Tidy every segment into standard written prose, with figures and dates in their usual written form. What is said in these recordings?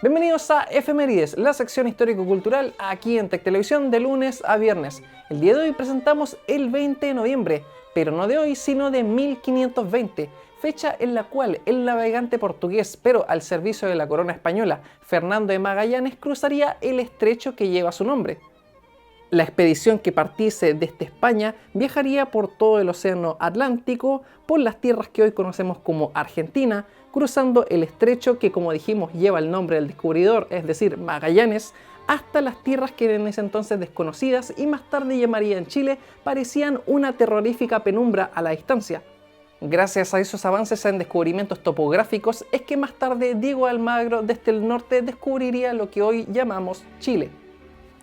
Bienvenidos a Efemérides, la sección histórico-cultural aquí en Tech Televisión de lunes a viernes. El día de hoy presentamos el 20 de noviembre, pero no de hoy, sino de 1520, fecha en la cual el navegante portugués, pero al servicio de la corona española, Fernando de Magallanes, cruzaría el estrecho que lleva su nombre. La expedición que partiese desde España viajaría por todo el océano Atlántico, por las tierras que hoy conocemos como Argentina, cruzando el estrecho que, como dijimos, lleva el nombre del descubridor, es decir, Magallanes, hasta las tierras que en ese entonces desconocidas y más tarde llamarían Chile, parecían una terrorífica penumbra a la distancia. Gracias a esos avances en descubrimientos topográficos es que más tarde Diego de Almagro desde el norte descubriría lo que hoy llamamos Chile.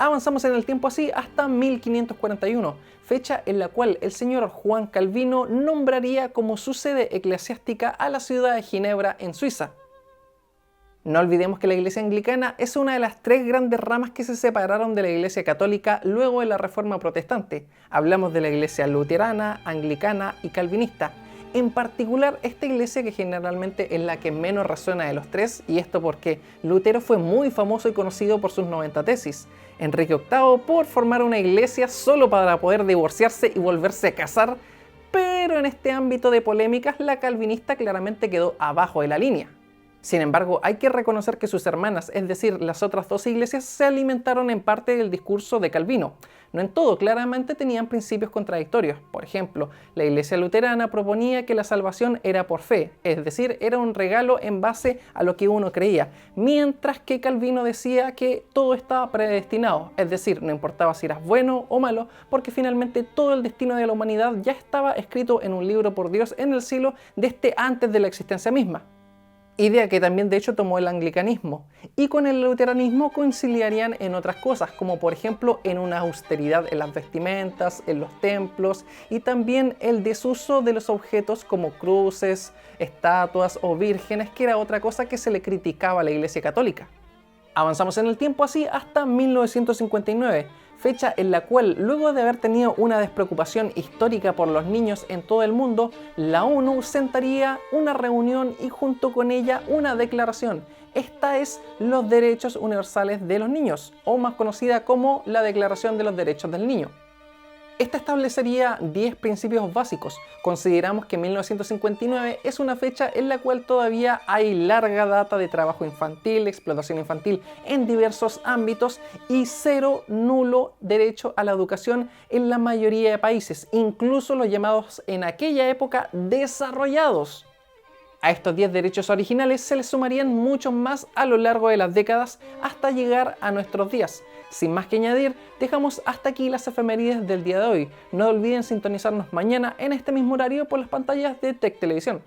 Avanzamos en el tiempo así hasta 1541, fecha en la cual el señor Juan Calvino nombraría como su sede eclesiástica a la ciudad de Ginebra en Suiza. No olvidemos que la Iglesia Anglicana es una de las tres grandes ramas que se separaron de la Iglesia Católica luego de la Reforma Protestante. Hablamos de la Iglesia Luterana, Anglicana y Calvinista. En particular, esta iglesia que generalmente es la que menos resuena de los tres, y esto porque Lutero fue muy famoso y conocido por sus 90 tesis, Enrique VIII por formar una iglesia solo para poder divorciarse y volverse a casar, pero en este ámbito de polémicas la calvinista claramente quedó abajo de la línea. Sin embargo, hay que reconocer que sus hermanas, es decir, las otras dos iglesias, se alimentaron en parte del discurso de Calvino. No en todo, claramente tenían principios contradictorios. Por ejemplo, la iglesia luterana proponía que la salvación era por fe, es decir, era un regalo en base a lo que uno creía, mientras que Calvino decía que todo estaba predestinado, es decir, no importaba si eras bueno o malo, porque finalmente todo el destino de la humanidad ya estaba escrito en un libro por Dios en el cielo desde antes de la existencia misma. Idea que también de hecho tomó el anglicanismo, y con el luteranismo conciliarían en otras cosas, como por ejemplo en una austeridad en las vestimentas, en los templos, y también el desuso de los objetos como cruces, estatuas o vírgenes, que era otra cosa que se le criticaba a la Iglesia Católica. Avanzamos en el tiempo así hasta 1959, fecha en la cual, luego de haber tenido una despreocupación histórica por los niños en todo el mundo, la ONU sentaría una reunión y junto con ella una declaración. Esta es los Derechos Universales de los Niños, o más conocida como la Declaración de los Derechos del Niño. Esta establecería 10 principios básicos. Consideramos que 1959 es una fecha en la cual todavía hay larga data de trabajo infantil, explotación infantil en diversos ámbitos y cero nulo derecho a la educación en la mayoría de países, incluso los llamados en aquella época desarrollados. A estos 10 derechos originales se les sumarían muchos más a lo largo de las décadas hasta llegar a nuestros días. Sin más que añadir, dejamos hasta aquí las efemérides del día de hoy. No olviden sintonizarnos mañana en este mismo horario por las pantallas de Tech Televisión.